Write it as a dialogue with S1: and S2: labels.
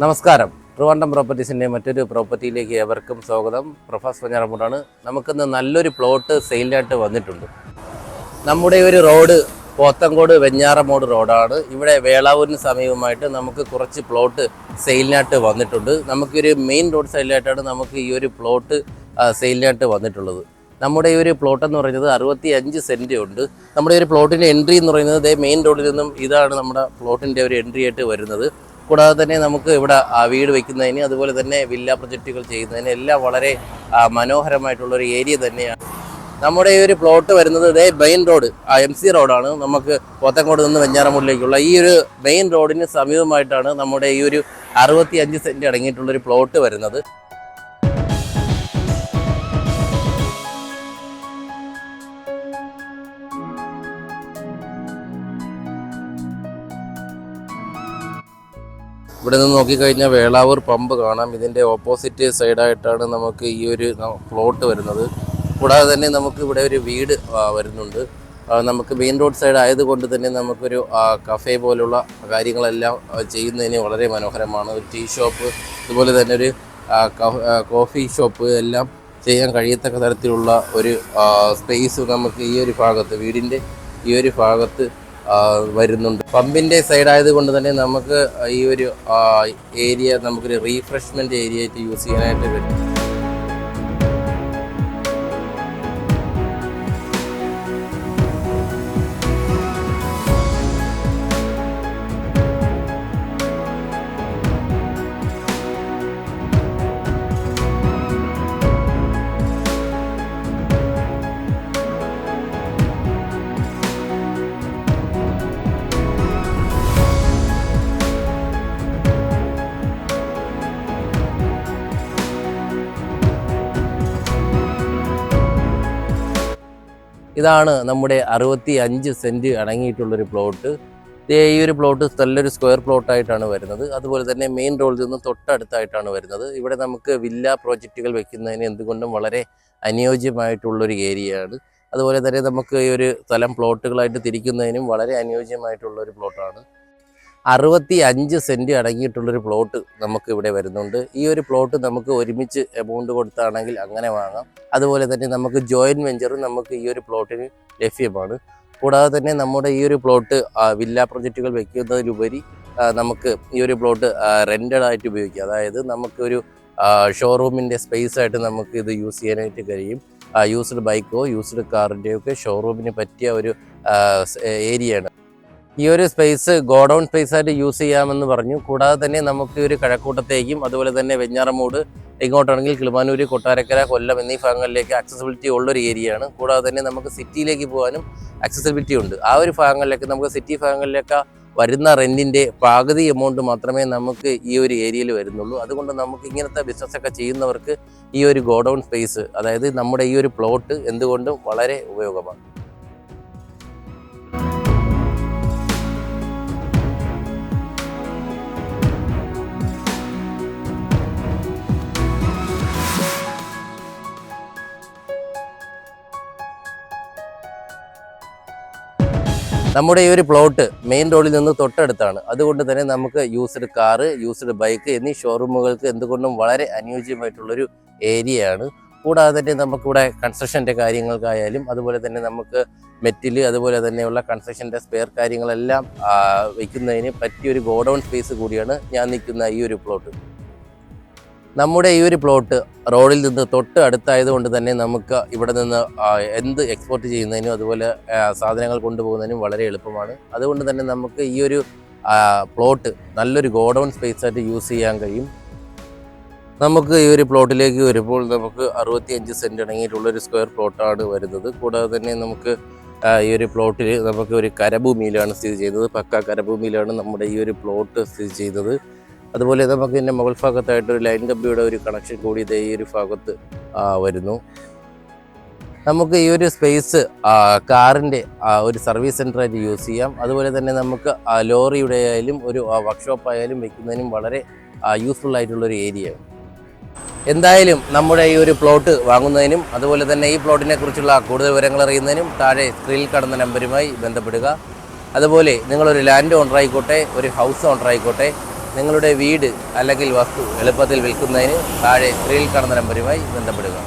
S1: നമസ്കാരം. ട്രിവാൻഡ്രം പ്രോപ്പർട്ടീസിൻ്റെ മറ്റൊരു പ്രോപ്പർട്ടിയിലേക്ക് ഏവർക്കും സ്വാഗതം. പ്രൊഫാസ് പഞ്ഞാറമൂടാണ്. നമുക്കിന്ന് നല്ലൊരു പ്ലോട്ട് സെയിലിനായിട്ട് വന്നിട്ടുണ്ട്. നമ്മുടെ ഒരു റോഡ് പോത്തങ്കോട് വെഞ്ഞാറമൂട് റോഡാണ്. ഇവിടെ വേളാവൂരിന് സമീപമായിട്ട് നമുക്ക് കുറച്ച് പ്ലോട്ട് സെയിലിനായിട്ട് വന്നിട്ടുണ്ട്. നമുക്കൊരു മെയിൻ റോഡ് സൈഡിലായിട്ടാണ് നമുക്ക് ഈ ഒരു പ്ലോട്ട് സെയിലിനായിട്ട് വന്നിട്ടുള്ളത്. നമ്മുടെ ഈ ഒരു പ്ലോട്ട് എന്ന് പറയുന്നത് 65 സെൻറ്റ് ഉണ്ട്. നമ്മുടെ ഒരു പ്ലോട്ടിൻ്റെ എൻട്രി എന്ന് പറയുന്നത് മെയിൻ റോഡിൽ നിന്നും ഇതാണ് നമ്മുടെ പ്ലോട്ടിൻ്റെ ഒരു എൻട്രി ആയിട്ട് വരുന്നത്. കൂടാതെ തന്നെ നമുക്ക് ഇവിടെ വീട് വയ്ക്കുന്നതിന് അതുപോലെ തന്നെ വില്ല പ്രൊജക്റ്റുകൾ ചെയ്യുന്നതിന് എല്ലാം വളരെ മനോഹരമായിട്ടുള്ളൊരു ഏരിയ തന്നെയാണ്. നമ്മുടെ ഈ ഒരു പ്ലോട്ട് വരുന്നത് മെയിൻ റോഡ് MC റോഡാണ്. നമുക്ക് പോത്തങ്കോട് നിന്ന് വെഞ്ഞാറമൂടിലേക്കുള്ള ഈ ഒരു മെയിൻ റോഡിന് സമീപമായിട്ടാണ് നമ്മുടെ ഈ ഒരു 65 സെൻറ്റ് അടങ്ങിയിട്ടുള്ളൊരു പ്ലോട്ട് വരുന്നത്. ഇവിടെ നിന്ന് നോക്കിക്കഴിഞ്ഞാൽ വേളാവൂർ പമ്പ് കാണാം. ഇതിൻ്റെ ഓപ്പോസിറ്റ് സൈഡായിട്ടാണ് നമുക്ക് ഈ ഒരു പ്ലോട്ട് വരുന്നത്. കൂടാതെ തന്നെ നമുക്ക് ഇവിടെ ഒരു വീട് വരുന്നുണ്ട്. നമുക്ക് മെയിൻ റോഡ് സൈഡ് ആയതുകൊണ്ട് തന്നെ നമുക്കൊരു കഫേ പോലുള്ള കാര്യങ്ങളെല്ലാം ചെയ്യുന്നതിന് വളരെ മനോഹരമാണ്. ഒരു ടീ ഷോപ്പ്, അതുപോലെ തന്നെ ഒരു കോഫി ഷോപ്പ് എല്ലാം ചെയ്യാൻ കഴിയത്തക്ക തരത്തിലുള്ള ഒരു സ്പേസ് നമുക്ക് ഈ ഒരു ഭാഗത്ത്, വീടിൻ്റെ ഈ ഒരു ഭാഗത്ത് വരുന്നുണ്ട്. പമ്പിൻ്റെ സൈഡായത് കൊണ്ട് തന്നെ നമുക്ക് ഈ ഒരു ഏരിയ നമുക്കൊരു റീഫ്രഷ്മെൻറ്റ് ഏരിയ ആയിട്ട് യൂസ് ചെയ്യാനായിട്ട് പറ്റും. ഇതാണ് നമ്മുടെ 65 സെൻറ്റ് അടങ്ങിയിട്ടുള്ളൊരു പ്ലോട്ട്. ഈ ഒരു പ്ലോട്ട് നല്ലൊരു സ്ക്വയർ പ്ലോട്ടായിട്ടാണ് വരുന്നത്. അതുപോലെ തന്നെ മെയിൻ റോഡിൽ നിന്ന് തൊട്ടടുത്തായിട്ടാണ് വരുന്നത്. ഇവിടെ നമുക്ക് വില്ല പ്രോജക്റ്റുകൾ വെക്കുന്നതിന് എന്തുകൊണ്ടും വളരെ അനുയോജ്യമായിട്ടുള്ളൊരു ഏരിയയാണ്. അതുപോലെ തന്നെ നമുക്ക് ഈ ഒരു സ്ഥലം പ്ലോട്ടുകളായിട്ട് തിരിക്കുന്നതിനും വളരെ അനുയോജ്യമായിട്ടുള്ളൊരു പ്ലോട്ടാണ്. 65 സെൻറ്റ് അടങ്ങിയിട്ടുള്ളൊരു പ്ലോട്ട് നമുക്ക് ഇവിടെ വരുന്നുണ്ട്. ഈ ഒരു പ്ലോട്ട് നമുക്ക് ഒരുമിച്ച് എമൗണ്ട് കൊടുത്താണെങ്കിൽ അങ്ങനെ വാങ്ങാം. അതുപോലെ തന്നെ നമുക്ക് ജോയിൻറ്റ് വെഞ്ചറും നമുക്ക് ഈ ഒരു പ്ലോട്ടിന് ലഭ്യമാണ്. കൂടാതെ തന്നെ നമ്മുടെ ഈ ഒരു പ്ലോട്ട് വില്ല പ്രൊജക്റ്റുകൾ വയ്ക്കുന്നതിലുപരി നമുക്ക് ഈ ഒരു പ്ലോട്ട് റെൻറ്റഡ് ആയിട്ട് ഉപയോഗിക്കാം. അതായത് നമുക്കൊരു ഷോറൂമിൻ്റെ സ്പേസ് ആയിട്ട് നമുക്ക് ഇത് യൂസ് ചെയ്യാനായിട്ട് കഴിയും. യൂസ്ഡ് ബൈക്കോ യൂസ്ഡ് കാറിൻ്റെയോ ഒക്കെ ഷോറൂമിന് പറ്റിയ ഒരു ഏരിയയാണ്. ഈ ഒരു സ്പേസ് ഗോഡൗൺ സ്പേസ് ആയിട്ട് യൂസ് ചെയ്യാമെന്ന് പറഞ്ഞു. കൂടാതെ തന്നെ നമുക്ക് ഒരു കഴക്കൂട്ടത്തേക്കും അതുപോലെ തന്നെ വെഞ്ഞാറമൂട് ഇങ്ങോട്ടാണെങ്കിൽ കിളിമാനൂര്, കൊട്ടാരക്കര, കൊല്ലം എന്നീ ഭാഗങ്ങളിലേക്ക് ആക്സസിബിലിറ്റി ഉള്ളൊരു ഏരിയയാണ്. കൂടാതെ തന്നെ നമുക്ക് സിറ്റിയിലേക്ക് പോകാനും ആക്സസിബിലിറ്റി ഉണ്ട്. ആ ഒരു ഭാഗങ്ങളിലേക്ക്, നമുക്ക് സിറ്റി ഭാഗങ്ങളിലേക്ക് വരുന്ന റെൻറ്റിൻ്റെ പകുതി എമൗണ്ട് മാത്രമേ നമുക്ക് ഈ ഒരു ഏരിയയിൽ വരുന്നുള്ളൂ. അതുകൊണ്ട് നമുക്ക് ഇങ്ങനത്തെ ബിസിനസ്സൊക്കെ ചെയ്യുന്നവർക്ക് ഈ ഒരു ഗോഡൗൺ സ്പേസ്, അതായത് നമ്മുടെ ഈ ഒരു പ്ലോട്ട് എന്തുകൊണ്ടും വളരെ ഉപയോഗമാണ്. നമ്മുടെ ഈ ഒരു പ്ലോട്ട് മെയിൻ റോഡിൽ നിന്ന് തൊട്ടടുത്താണ്. അതുകൊണ്ട് തന്നെ നമുക്ക് യൂസ്ഡ് കാറ്, യൂസ്ഡ് ബൈക്ക് എന്നീ ഷോറൂമുകൾക്ക് എന്തുകൊണ്ടും വളരെ അനുയോജ്യമായിട്ടുള്ളൊരു ഏരിയയാണ്. കൂടാതെ തന്നെ നമുക്കിവിടെ കൺസ്ട്രക്ഷൻ്റെ കാര്യങ്ങൾക്കായാലും അതുപോലെ തന്നെ നമുക്ക് മെറ്റിൽ, അതുപോലെ തന്നെയുള്ള കൺസ്ട്രക്ഷൻ്റെ സ്പെയർ കാര്യങ്ങളെല്ലാം വയ്ക്കുന്നതിന് പറ്റിയൊരു ഗോഡൗൺ സ്പേസ് കൂടിയാണ് ഞാൻ നിൽക്കുന്ന ഈ ഒരു പ്ലോട്ട്. നമ്മുടെ ഈ ഒരു പ്ലോട്ട് റോഡിൽ നിന്ന് തൊട്ട് അടുത്തായതുകൊണ്ട് തന്നെ നമുക്ക് ഇവിടെ നിന്ന് എന്ത് എക്സ്പോർട്ട് ചെയ്യുന്നതിനും അതുപോലെ സാധനങ്ങൾ കൊണ്ടുപോകുന്നതിനും വളരെ എളുപ്പമാണ്. അതുകൊണ്ട് തന്നെ നമുക്ക് ഈ ഒരു പ്ലോട്ട് നല്ലൊരു ഗോഡൗൺ സ്പേസ് ആയിട്ട് യൂസ് ചെയ്യാൻ കഴിയും. നമുക്ക് ഈ ഒരു പ്ലോട്ടിലേക്ക് വരുമ്പോൾ നമുക്ക് 65 സെൻറ്റ് അടങ്ങിയിട്ടുള്ളൊരു സ്ക്വയർ പ്ലോട്ടാണ് വരുന്നത്. കൂടാതെ തന്നെ നമുക്ക് ഈ ഒരു പ്ലോട്ടിൽ നമുക്ക് ഒരു കരഭൂമിയിലാണ് സ്ഥിതി ചെയ്യുന്നത്. പക്ക കരഭൂമിയിലാണ് നമ്മുടെ ഈ ഒരു പ്ലോട്ട് സ്ഥിതി ചെയ്യുന്നത്. അതുപോലെ നമുക്ക് ഇതിൻ്റെ മുകൾ ഭാഗത്തായിട്ട് ഒരു ലൈൻ കമ്പിയുടെ ഒരു കണക്ഷൻ കൂടി ഈ ഒരു ഭാഗത്ത് വരുന്നു. നമുക്ക് ഈ ഒരു സ്പേസ് കാറിൻ്റെ ഒരു സർവീസ് സെൻ്ററായിട്ട് യൂസ് ചെയ്യാം. അതുപോലെ തന്നെ നമുക്ക് ലോറിയുടെ ആയാലും ഒരു വർക്ക്ഷോപ്പ് ആയാലും വെക്കുന്നതിനും വളരെ യൂസ്ഫുൾ ആയിട്ടുള്ളൊരു ഏരിയയാണ്. എന്തായാലും നമ്മുടെ ഈ ഒരു പ്ലോട്ട് വാങ്ങുന്നതിനും അതുപോലെ തന്നെ ഈ പ്ലോട്ടിനെ കുറിച്ചുള്ള കൂടുതൽ വിവരങ്ങൾ അറിയുന്നതിനും താഴെ സ്ക്രീനിൽ കാണുന്ന നമ്പറുമായി ബന്ധപ്പെടുക. അതുപോലെ നിങ്ങളൊരു ലാൻഡ് ഓണർ ആയിക്കോട്ടെ, ഒരു ഹൗസ് ഓണർ ആയിക്കോട്ടെ, നിങ്ങളുടെ വീട് അല്ലെങ്കിൽ വസ്തു എളുപ്പത്തിൽ വിൽക്കുന്നതിന് താഴെ സ്ക്രീനിൽ കാണുന്ന നമ്പറുമായി ബന്ധപ്പെടുക.